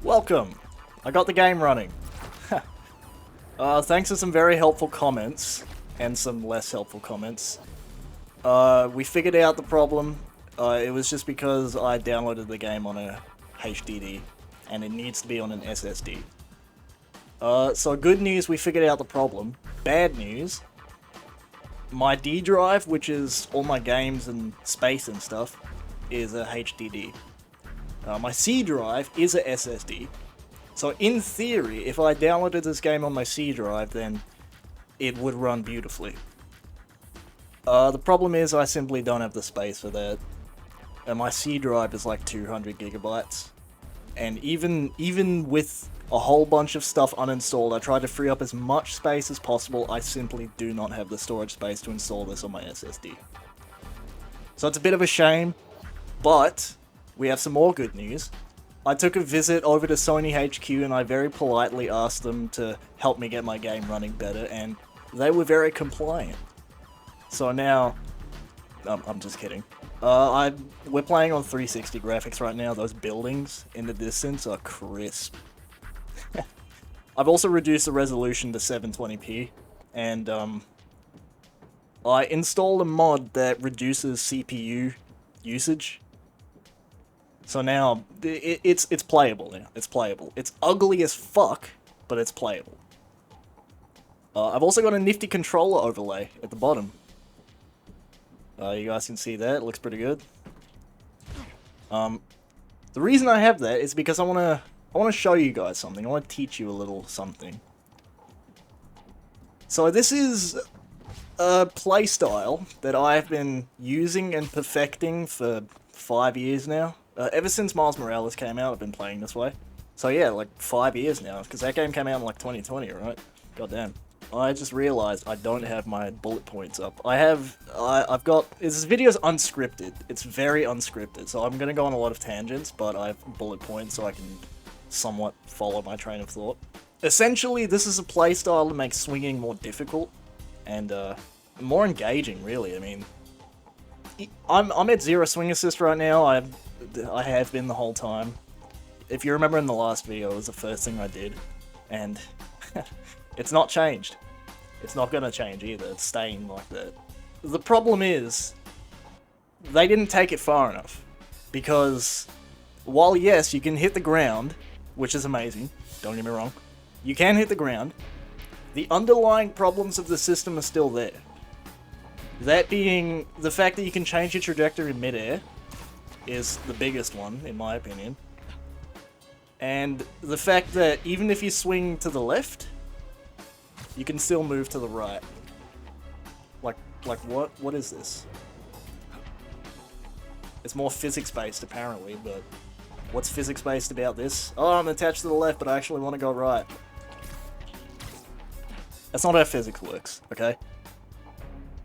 Welcome! I got the game running. Thanks to some very helpful comments, and some less helpful comments. We figured out the problem. It was just because I downloaded the game on a HDD, and it needs to be on an SSD. So good news, we figured out the problem. Bad news, my D drive, which is all my games and space and stuff, is a HDD. My C drive is a SSD. So in theory, if I downloaded this game on my C drive, then it would run beautifully. The problem is I simply don't have the space for that. And my C drive is like 200 gigabytes. And even with a whole bunch of stuff uninstalled, I tried to free up as much space as possible. I simply do not have the storage space to install this on my SSD. So it's a bit of a shame, but we have some more good news. I took a visit over to Sony HQ and I very politely asked them to help me get my game running better, and they were very compliant. So now, I'm just kidding. We're playing on 360 graphics right now. Those buildings in the distance are crisp. I've also reduced the resolution to 720p, and I installed a mod that reduces CPU usage. So now, it's playable now. It's playable. It's ugly as fuck, but it's playable. I've also got a nifty controller overlay at the bottom. You guys can see that. It looks pretty good. The reason I have that is because I want to show you guys something. I want to teach you a little something. So this is a playstyle that I've been using and perfecting for 5 years now. Ever since Miles Morales came out, I've been playing this way. So yeah, like 5 years now, because that game came out in like 2020, right? Goddamn. I just realized I don't have my bullet points up. I've got, this video's unscripted. It's very unscripted, so I'm gonna go on a lot of tangents, but I have bullet points so I can somewhat follow my train of thought. Essentially, this is a playstyle to make swinging more difficult, and more engaging, really. I mean, I'm at 0 swing assist right now. I have been the whole time. If you remember in the last video, it was the first thing I did, and it's not changed. It's not gonna change either. It's staying like that. The problem is, they didn't take it far enough, because while yes, you can hit the ground, which is amazing, don't get me wrong, you can hit the ground, the underlying problems of the system are still there. That being, the fact that you can change your trajectory mid-air is the biggest one, in my opinion. And the fact that even if you swing to the left, you can still move to the right. Like what? What is this? It's more physics-based, apparently, but what's physics-based about this? Oh, I'm attached to the left, but I actually want to go right. That's not how physics works, okay?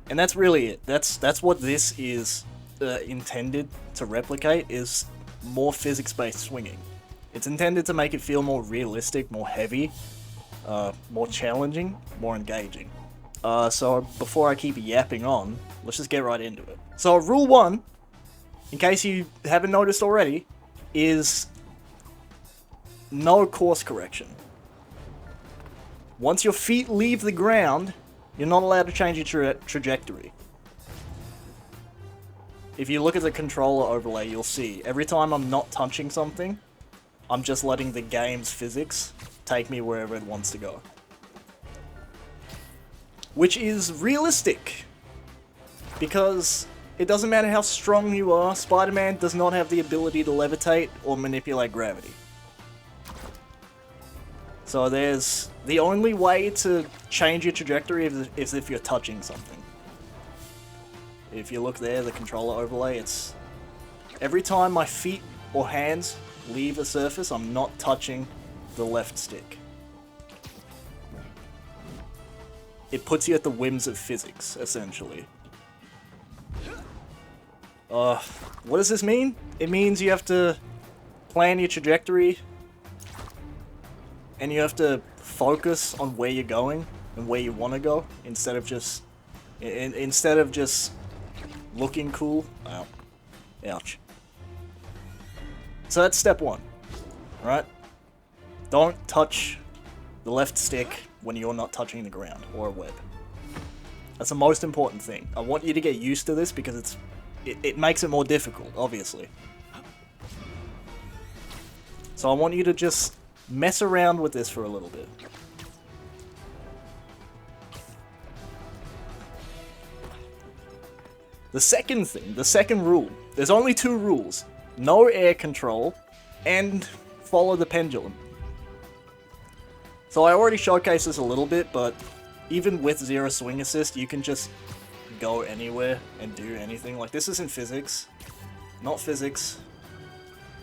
And that's really it. That's what this is intended to replicate, is more physics-based swinging. It's intended to make it feel more realistic, more heavy, more challenging, more engaging. So before I keep yapping on, let's just get right into it. So rule 1, in case you haven't noticed already, is no course correction. Once your feet leave the ground, you're not allowed to change your trajectory. If you look at the controller overlay, you'll see every time I'm not touching something, I'm just letting the game's physics take me wherever it wants to go. Which is realistic, because it doesn't matter how strong you are, Spider-Man does not have the ability to levitate or manipulate gravity. So there's, the only way to change your trajectory is if you're touching something. If you look there, the controller overlay, it's every time my feet or hands leave a surface, I'm not touching the left stick. It puts you at the whims of physics, essentially. What does this mean? It means you have to plan your trajectory, and you have to focus on where you're going and where you want to go, instead of just looking cool. Ow. Ouch. So that's step 1, right? Don't touch the left stick when you're not touching the ground or a web. That's the most important thing. I want you to get used to this because it makes it more difficult, obviously. So I want you to just mess around with this for a little bit. The second thing, the second rule, there's only 2 rules. No air control and follow the pendulum. So I already showcased this a little bit, but even with 0 swing assist, you can just go anywhere and do anything. Like, this isn't physics. Not physics.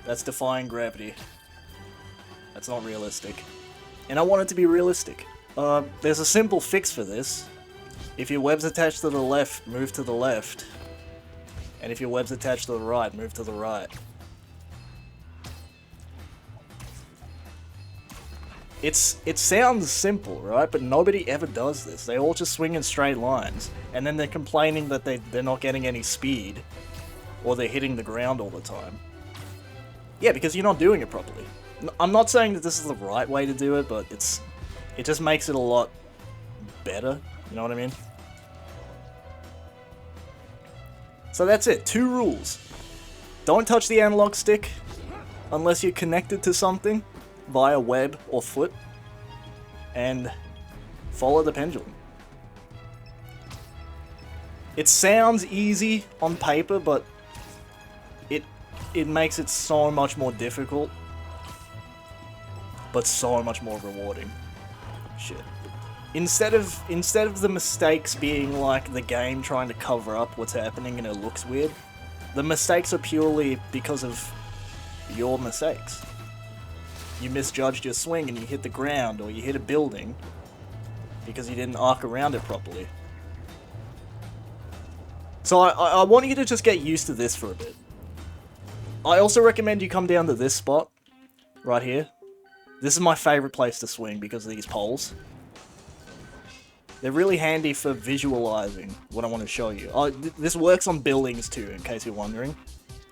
That's defying gravity. That's not realistic. And I want it to be realistic. There's a simple fix for this. If your web's attached to the left, move to the left. And if your web's attached to the right, move to the right. It sounds simple, right? But nobody ever does this. They all just swing in straight lines. And then they're complaining that they're not getting any speed. Or they're hitting the ground all the time. Yeah, because you're not doing it properly. I'm not saying that this is the right way to do it, but it just makes it a lot better. You know what I mean? So that's it. 2 rules. Don't touch the analog stick unless you're connected to something via web or foot. And follow the pendulum. It sounds easy on paper, but it makes it so much more difficult. But so much more rewarding. Shit. Instead of the mistakes being like the game trying to cover up what's happening and it looks weird, the mistakes are purely because of your mistakes. You misjudged your swing and you hit the ground, or you hit a building because you didn't arc around it properly. So I want you to just get used to this for a bit. I also recommend you come down to this spot, right here. This is my favorite place to swing because of these poles. They're really handy for visualizing what I want to show you. This works on buildings too, in case you're wondering.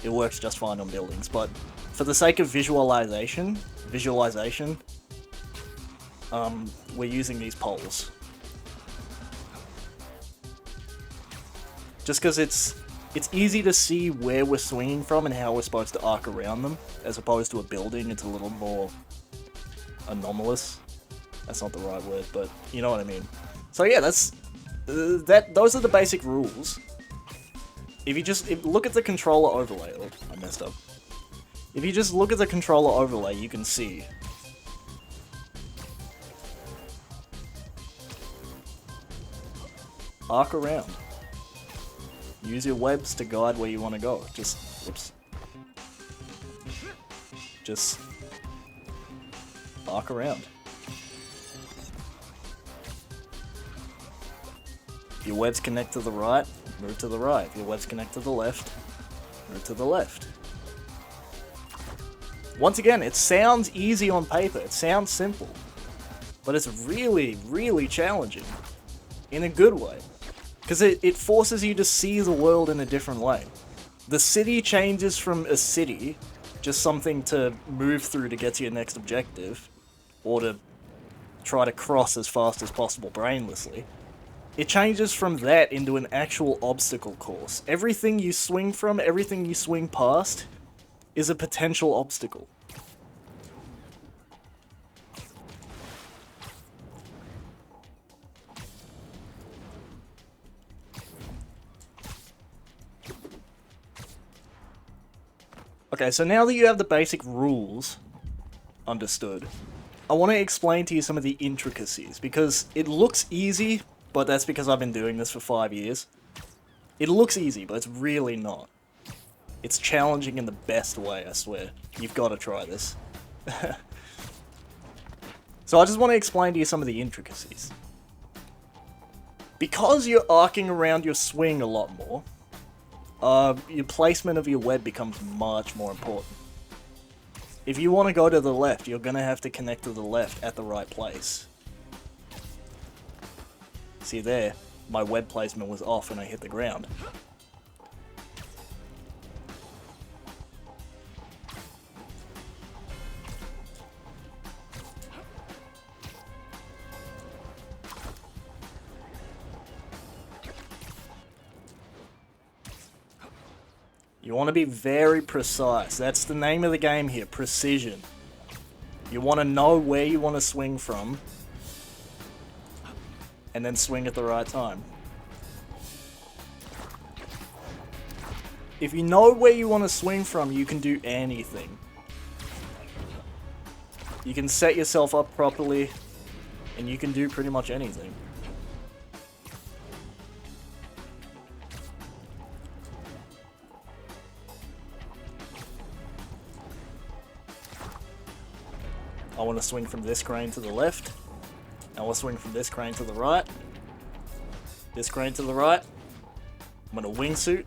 It works just fine on buildings, but for the sake of visualization, we're using these poles. Just because it's easy to see where we're swinging from and how we're supposed to arc around them, as opposed to a building. It's a little more anomalous. That's not the right word, but you know what I mean. So yeah, those are the basic rules. If you look at the controller overlay, oh, I messed up. If you just look at the controller overlay, you can see. Arc around. Use your webs to guide where you want to go. Whoops. Just arc around. If your webs connect to the right, move to the right. If your webs connect to the left, move to the left. Once again, it sounds easy on paper. It sounds simple. But it's really, really challenging. In a good way. Because it forces you to see the world in a different way. The city changes from a city, just something to move through to get to your next objective, or to try to cross as fast as possible brainlessly. It changes from that into an actual obstacle course. Everything you swing from, everything you swing past, is a potential obstacle. Okay, so now that you have the basic rules understood, I want to explain to you some of the intricacies, because it looks easy, but that's because I've been doing this for 5 years. It looks easy, but it's really not. It's challenging in the best way, I swear. You've got to try this. So I just want to explain to you some of the intricacies. Because you're arcing around your swing a lot more, your placement of your web becomes much more important. If you want to go to the left, you're going to have to connect to the left at the right place. See there, my web placement was off when I hit the ground. You want to be very precise. That's the name of the game here, precision. You want to know where you want to swing from, and then swing at the right time. If you know where you want to swing from, you can do anything. You can set yourself up properly, and you can do pretty much anything. I want to swing from this crane to the left. I want to swing from this crane to the right. This crane to the right. I'm going to wingsuit.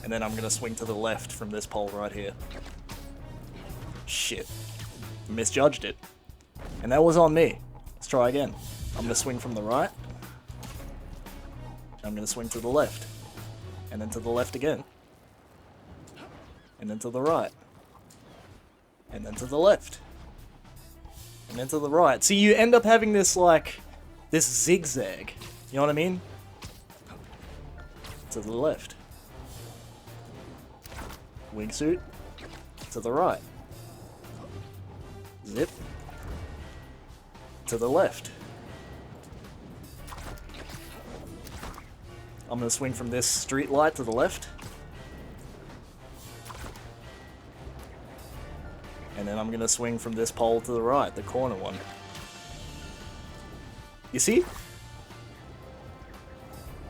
And then I'm going to swing to the left from this pole right here. Shit. Misjudged it. And that was on me. Let's try again. I'm going to swing from the right. I'm going to swing to the left. And then to the left again. And then to the right. And then to the left. And then to the right. So you end up having this, like, this zigzag. You know what I mean? To the left. Wingsuit. To the right. Zip. To the left. I'm going to swing from this street light to the left. And then I'm going to swing from this pole to the right, the corner one. You see?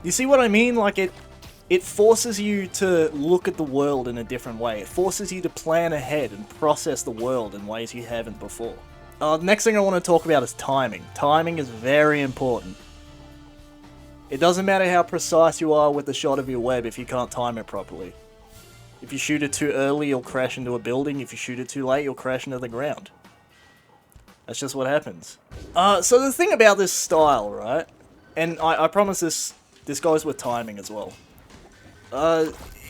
You see what I mean? Like, it forces you to look at the world in a different way. It forces you to plan ahead and process the world in ways you haven't before. The next thing I want to talk about is timing. Timing is very important. It doesn't matter how precise you are with the shot of your web if you can't time it properly. If you shoot it too early, you'll crash into a building. If you shoot it too late, you'll crash into the ground. That's just what happens. So the thing about this style, right? And I promise this goes with timing as well.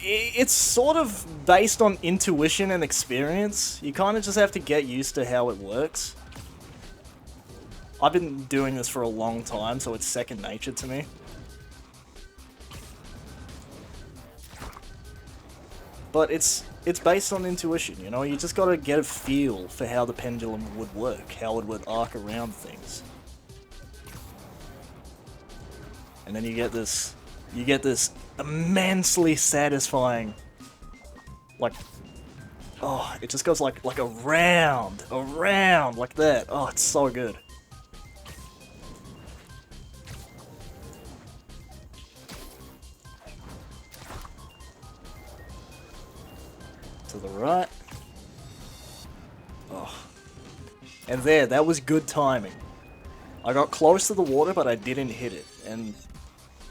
It's sort of based on intuition and experience. You kind of just have to get used to how it works. I've been doing this for a long time, so it's second nature to me. But it's based on intuition, you know? You just gotta get a feel for how the pendulum would work, how it would arc around things. And then you get this immensely satisfying, like, oh, it just goes like around, like that. Oh, it's so good. To the right. Oh. And there, that was good timing. I got close to the water, but I didn't hit it. And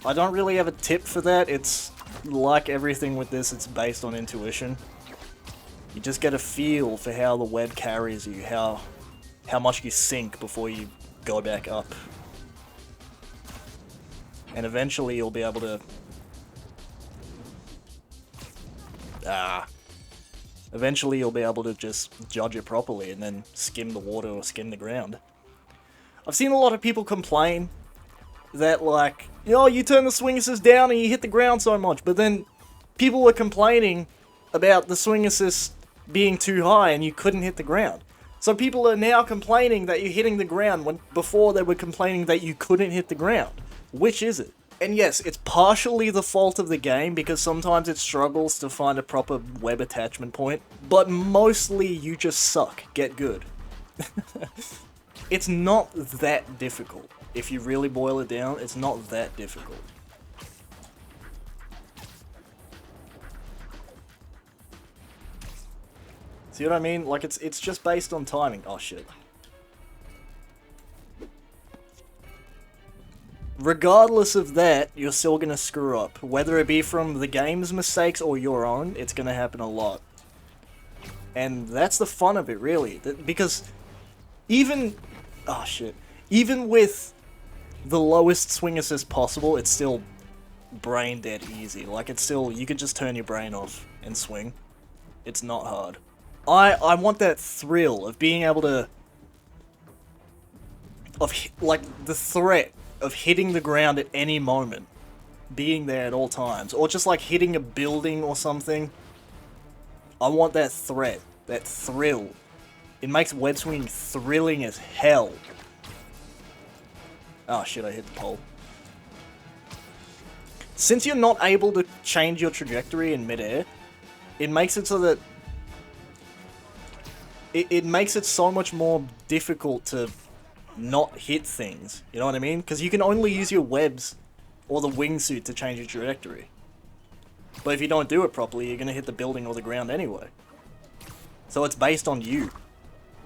I don't really have a tip for that. It's like everything with this, it's based on intuition. You just get a feel for how the web carries you, how much you sink before you go back up. And eventually you'll be able to... Eventually you'll be able to just judge it properly and then skim the water or skim the ground. I've seen a lot of people complain that, like, oh, you turn the swing assist down and you hit the ground so much, but then people were complaining about the swing assist being too high and you couldn't hit the ground. So people are now complaining that you're hitting the ground when before they were complaining that you couldn't hit the ground. Which is it? And yes, it's partially the fault of the game because sometimes it struggles to find a proper web attachment point, but mostly you just suck. Get good. It's not that difficult. If you really boil it down, it's not that difficult. See what I mean? Like, it's just based on timing. Oh, shit. Regardless of that, you're still gonna screw up. Whether it be from the game's mistakes or your own, it's gonna happen a lot. And that's the fun of it, really. Because even... Oh, shit. Even with the lowest swing assist possible, it's still brain dead easy. Like, it's still... You can just turn your brain off and swing. It's not hard. I want that thrill of being able to... like, the threat of hitting the ground at any moment being there at all times, or just like hitting a building or something. I want that threat, that thrill. It makes web swinging thrilling as hell. Oh shit, I hit the pole. Since you're not able to change your trajectory in midair, it makes it so that it makes it so much more difficult to not hit things. You know what I mean? Because you can only use your webs or the wingsuit to change your trajectory. But if you don't do it properly, you're going to hit the building or the ground anyway. So it's based on you.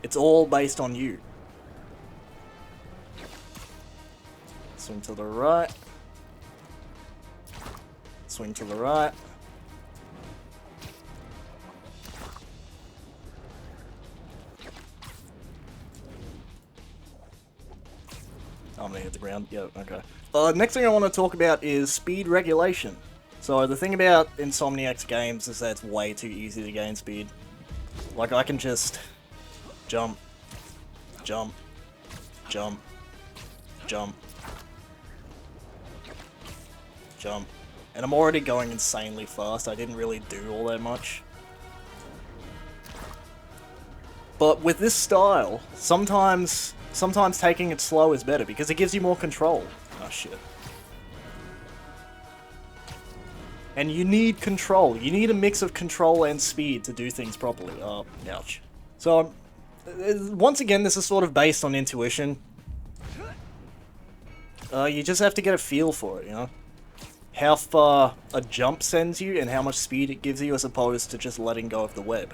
It's all based on you. Swing to the right. Swing to the right. Oh, I'm gonna hit the ground. Yeah, okay. Next thing I want to talk about is speed regulation. So the thing about Insomniac's games is that it's way too easy to gain speed. Like, I can just jump, jump, jump, jump, jump. And I'm already going insanely fast. I didn't really do all that much. But with this style, sometimes taking it slow is better because it gives you more control. Oh shit. And you need control. You need a mix of control and speed to do things properly. Oh, ouch. So, once again, this is sort of based on intuition. You just have to get a feel for it, you know? How far a jump sends you and how much speed it gives you as opposed to just letting go of the web.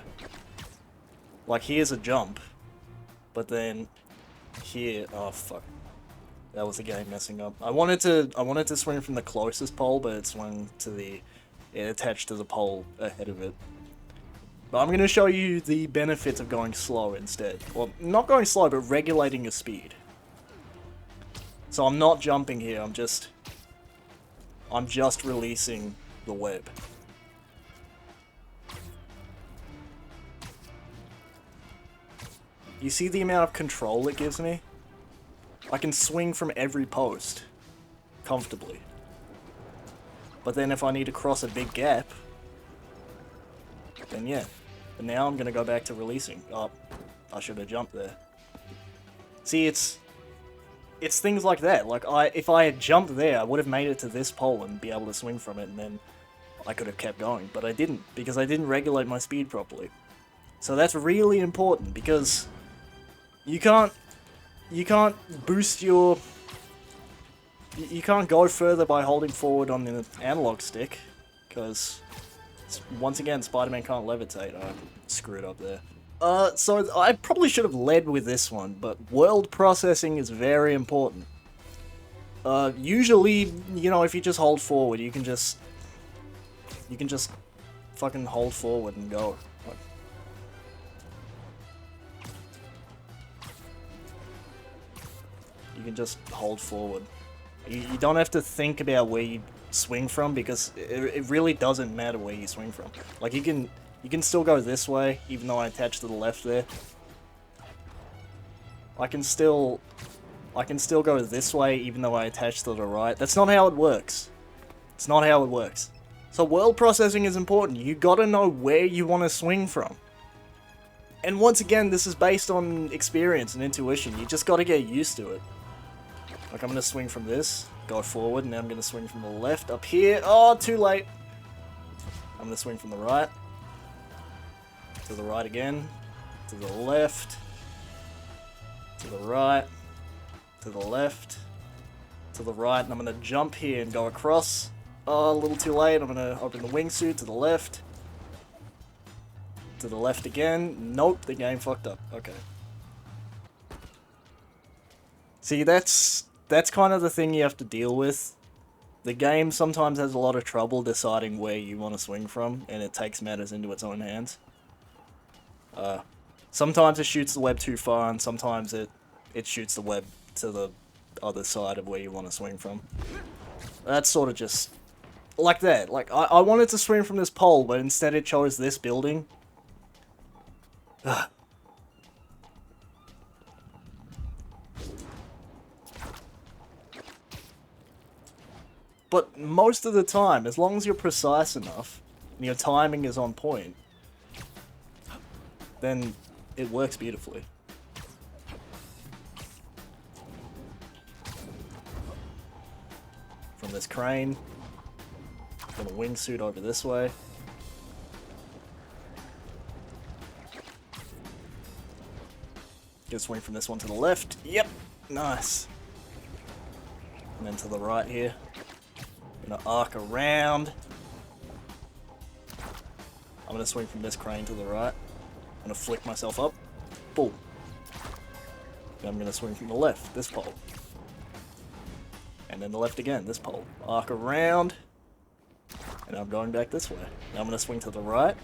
Like, here's a jump, but then here, oh fuck. That was the game messing up. I wanted to swing from the closest pole, but it swung to it attached to the pole ahead of it. But I'm going to show you the benefits of going slow instead. Well, not going slow, but regulating your speed. So I'm not jumping here, I'm just releasing the web. You see the amount of control it gives me? I can swing from every post comfortably. But then if I need to cross a big gap, then yeah. But now I'm going to go back to releasing. Oh, I should have jumped there. See, it's things like that. Like, if I had jumped there, I would have made it to this pole and be able to swing from it, and then I could have kept going. But I didn't, because I didn't regulate my speed properly. So that's really important, because you can't boost your... You can't go further by holding forward on the analog stick, because, once again, Spider-Man can't levitate. I screwed up there. So I probably should have led with this one, but world processing is very important. Usually, you know, if you just hold forward, you can just fucking hold forward and go. You can just hold forward. You don't have to think about where you swing from, because it really doesn't matter where you swing from. Like, you can still go this way, even though I attach to the left there. I can still go this way, even though I attach to the right. That's not how it works. It's not how it works. So world processing is important. You gotta know where you want to swing from. And once again, this is based on experience and intuition. You just gotta get used to it. Like, I'm gonna swing from this, go forward, and now I'm gonna swing from the left up here. Oh, too late. I'm gonna swing from the right. To the right again. To the left. To the right. To the left. To the right. And I'm gonna jump here and go across. Oh, a little too late. I'm gonna open the wingsuit to the left. To the left again. Nope, the game fucked up. Okay. See, that's kind of the thing you have to deal with. The game sometimes has a lot of trouble deciding where you want to swing from, and it takes matters into its own hands. Sometimes it shoots the web too far, and sometimes it shoots the web to the other side of where you want to swing from. That's sort of just like that. Like, I wanted to swing from this pole, but instead it chose this building. Ugh. But most of the time, as long as you're precise enough, and your timing is on point, then it works beautifully. From this crane, I'm gonna wingsuit over this way. Gonna swing from this one to the left. Yep, nice. And then to the right here. Gonna arc around. I'm gonna swing from this crane to the right. I'm gonna flick myself up. Boom. Then I'm gonna swing from the left, this pole. And then the left again, this pole. Arc around. And I'm going back this way. Now I'm gonna swing to the right.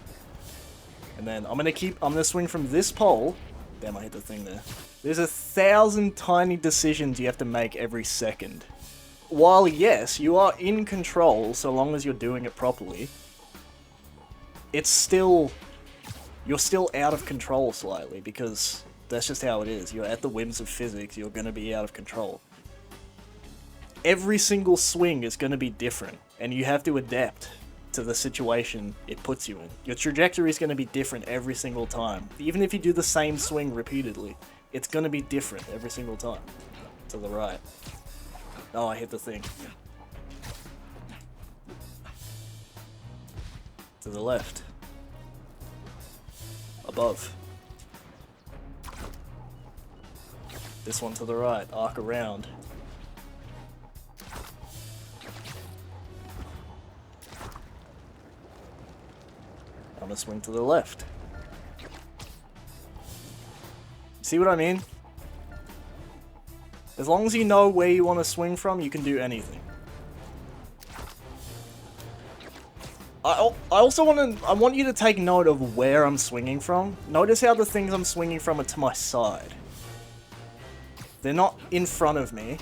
And then I'm gonna swing from this pole. Damn, I hit the thing there. There's 1,000 tiny decisions you have to make every second. While yes, you are in control so long as you're doing it properly, you're still out of control slightly, because that's just how it is. You're at the whims of physics, you're going to be out of control. Every single swing is going to be different, and you have to adapt to the situation it puts you in. Your trajectory is going to be different every single time. Even if you do the same swing repeatedly, it's going to be different every single time. To the right. Oh, I hit the thing. To the left. Above. This one to the right. Arc around. I'm gonna swing to the left. See what I mean? As long as you know where you want to swing from, you can do anything. I want you to take note of where I'm swinging from. Notice how the things I'm swinging from are to my side. They're not in front of me.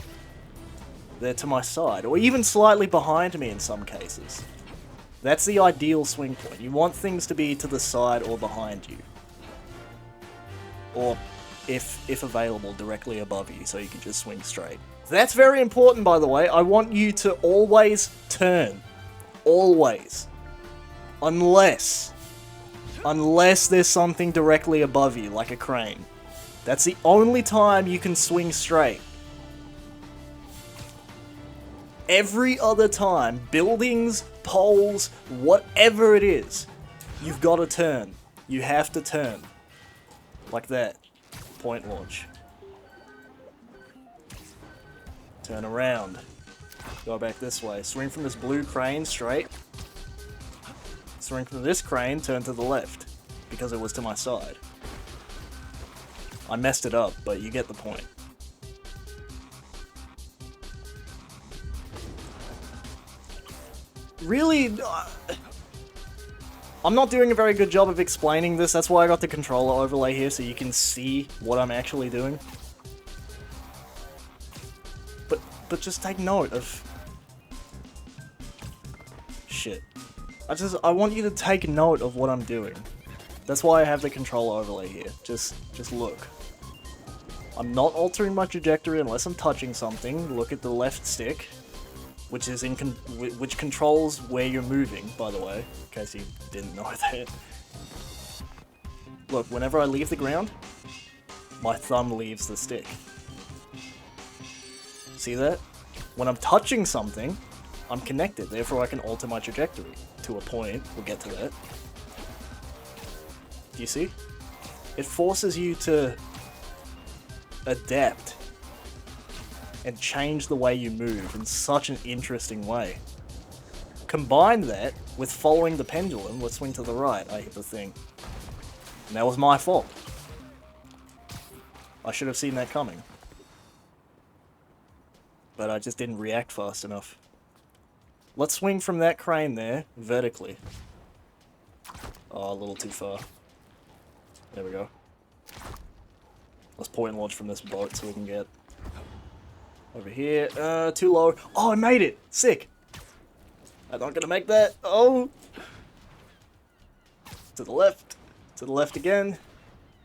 They're to my side, or even slightly behind me in some cases. That's the ideal swing point. You want things to be to the side or behind you. Or, if available, directly above you, so you can just swing straight. That's very important, by the way. I want you to always turn. Always. Unless there's something directly above you, like a crane. That's the only time you can swing straight. Every other time, buildings, poles, whatever it is, you've got to turn. You have to turn. Like that. Point launch. Turn around. Go back this way. Swing from this blue crane straight. Swing from this crane, turn to the left. Because it was to my side. I messed it up, but you get the point. Really, I'm not doing a very good job of explaining this. That's why I got the controller overlay here, so you can see what I'm actually doing. But just take note of... Shit. I want you to take note of what I'm doing. That's why I have the controller overlay here. Just look. I'm not altering my trajectory unless I'm touching something. Look at the left stick. Which controls where you're moving, by the way, in case you didn't know that. Look, whenever I leave the ground, my thumb leaves the stick. See that? When I'm touching something, I'm connected, therefore I can alter my trajectory to a point. We'll get to that. Do you see? It forces you to adapt and change the way you move in such an interesting way. Combine that with following the pendulum. Let's swing to the right. I hit the thing. And that was my fault. I should have seen that coming. But I just didn't react fast enough. Let's swing from that crane there, vertically. Oh, a little too far. There we go. Let's point launch from this boat so we can get over here. Too low. Oh, I made it! Sick! I'm not gonna make that. Oh! To the left. To the left again.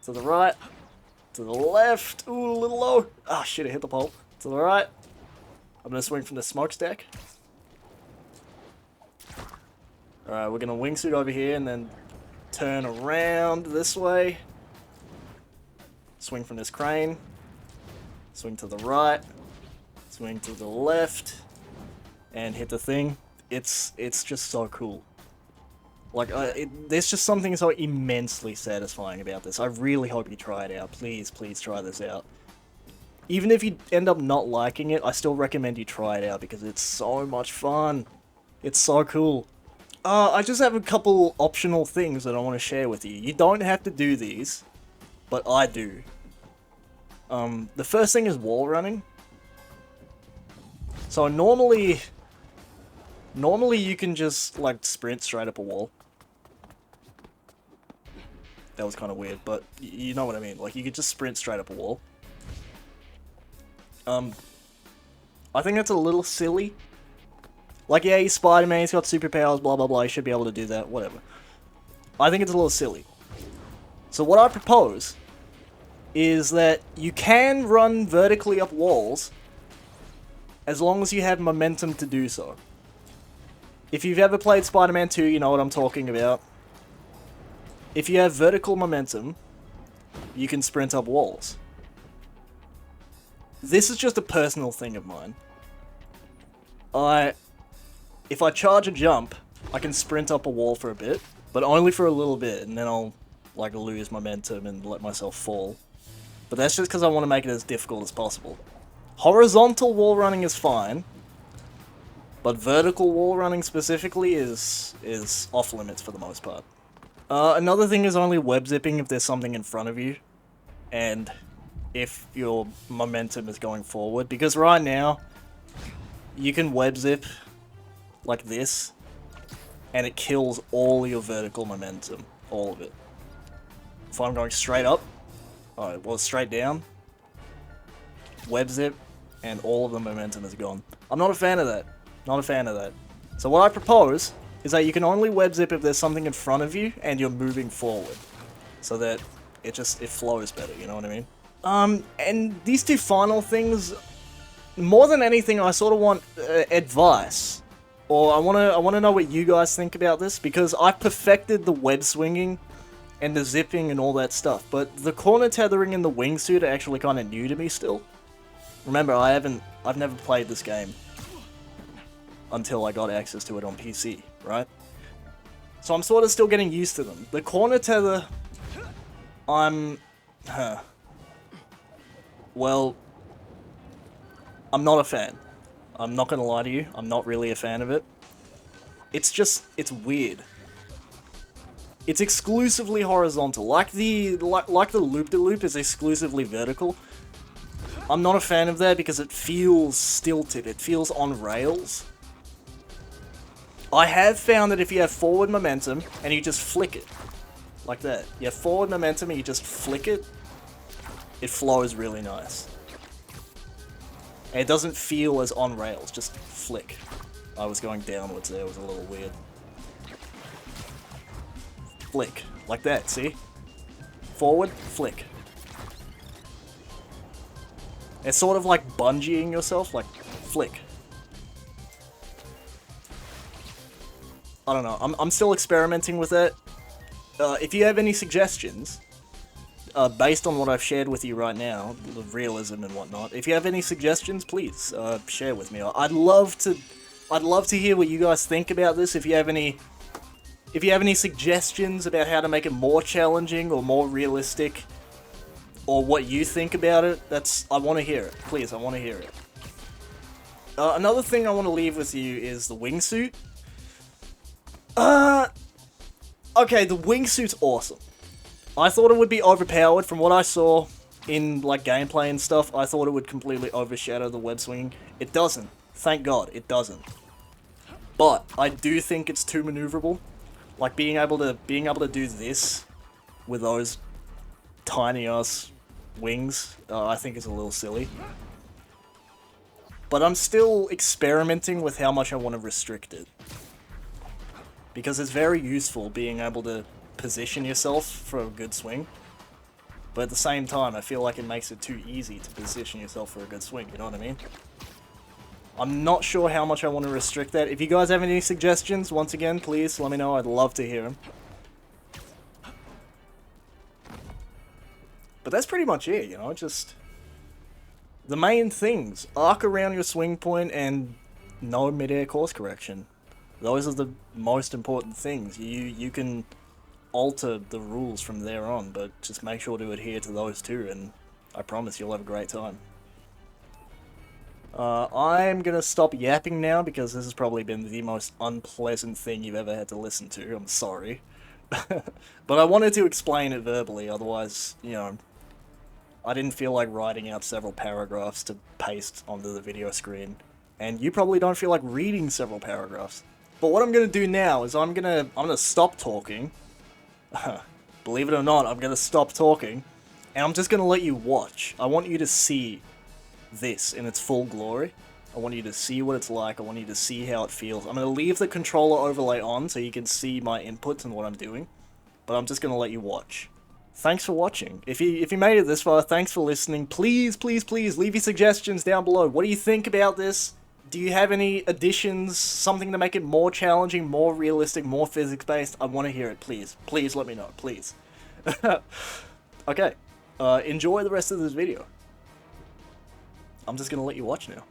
To the right. To the left. Ooh, a little low. Ah, shit, I hit the pole. To the right. I'm gonna swing from the smokestack. Alright, we're gonna wingsuit over here and then turn around this way. Swing from this crane. Swing to the right. Swing to the left. And hit the thing. It's just so cool. Like, there's just something so immensely satisfying about this. I really hope you try it out. Please, please try this out. Even if you end up not liking it, I still recommend you try it out because it's so much fun. It's so cool. I just have a couple optional things that I want to share with you. You don't have to do these, but I do. The first thing is wall running. So normally you can just, like, sprint straight up a wall. That was kind of weird, but you know what I mean. Like, you could just sprint straight up a wall. I think that's a little silly. Like, yeah, he's Spider-Man, he's got superpowers, blah blah blah, he should be able to do that, whatever. I think it's a little silly. So what I propose is that you can run vertically up walls as long as you have momentum to do so. If you've ever played Spider-Man 2, you know what I'm talking about. If you have vertical momentum, you can sprint up walls. This is just a personal thing of mine. If I charge a jump, I can sprint up a wall for a bit, but only for a little bit, and then I'll, like, lose momentum and let myself fall. But that's just because I want to make it as difficult as possible. Horizontal wall running is fine, but vertical wall running specifically is off limits for the most part. Another thing is only web zipping if there's something in front of you, and if your momentum is going forward, because right now, you can web zip like this, and it kills all your vertical momentum, all of it. If I'm going straight up, well, straight down, web zip, and all of the momentum is gone. I'm not a fan of that. Not a fan of that. So what I propose is that you can only web zip if there's something in front of you and you're moving forward, so that it flows better, you know what I mean? And these two final things, more than anything, I sort of want advice, or I want to know what you guys think about this, because I've perfected the web swinging and the zipping and all that stuff, but the corner tethering and the wingsuit are actually kind of new to me still. Remember, I've never played this game until I got access to it on PC, right? So I'm sort of still getting used to them. The corner tether, well, I'm not a fan. I'm not gonna lie to you, I'm not really a fan of it. It's weird. It's exclusively horizontal, like the loop-de-loop is exclusively vertical. I'm not a fan of that because it feels stilted, it feels on rails. I have found that if you have forward momentum and you just flick it, like that, you have forward momentum and you just flick it, it flows really nice. And it doesn't feel as on rails, just flick. I was going downwards there, it was a little weird. Flick, like that, see? Forward, flick. It's sort of like bungeeing yourself, like flick. I don't know, I'm still experimenting with it. If you have any suggestions, based on what I've shared with you right now, the realism and whatnot, if you have any suggestions, please share with me. I'd love to hear what you guys think about this. If you have any suggestions about how to make it more challenging or more realistic, or what you think about it, I want to hear it. Please, I want to hear it. Another thing I want to leave with you is the wingsuit. Okay, the wingsuit's awesome. I thought it would be overpowered. From what I saw in, like, gameplay and stuff, I thought it would completely overshadow the web swinging. It doesn't. Thank God, it doesn't. But I do think it's too maneuverable. Like, being able to do this with those tiny ass wings, I think is a little silly. But I'm still experimenting with how much I want to restrict it. Because it's very useful being able to position yourself for a good swing. But at the same time, I feel like it makes it too easy to position yourself for a good swing, you know what I mean? I'm not sure how much I want to restrict that. If you guys have any suggestions, once again, please let me know. I'd love to hear them. But that's pretty much it, you know, just... The main things. Arc around your swing point and no mid-air course correction. Those are the most important things. You can alter the rules from there on, but just make sure to adhere to those two, and I promise you'll have a great time. I'm gonna stop yapping now because this has probably been the most unpleasant thing you've ever had to listen to. I'm sorry. But I wanted to explain it verbally, otherwise, you know, I didn't feel like writing out several paragraphs to paste onto the video screen. And you probably don't feel like reading several paragraphs. But what I'm gonna do now is I'm gonna stop talking. Believe it or not, I'm gonna stop talking. And I'm just gonna let you watch. I want you to see this in its full glory. I want you to see what it's like. I want you to see how it feels. I'm gonna leave the controller overlay on so you can see my inputs and what I'm doing. But I'm just gonna let you watch. Thanks for watching. If you made it this far, thanks for listening. Please, please, please leave your suggestions down below. What do you think about this? Do you have any additions? Something to make it more challenging, more realistic, more physics-based? I want to hear it, please. Please let me know, please. Okay. Enjoy the rest of this video. I'm just gonna let you watch now.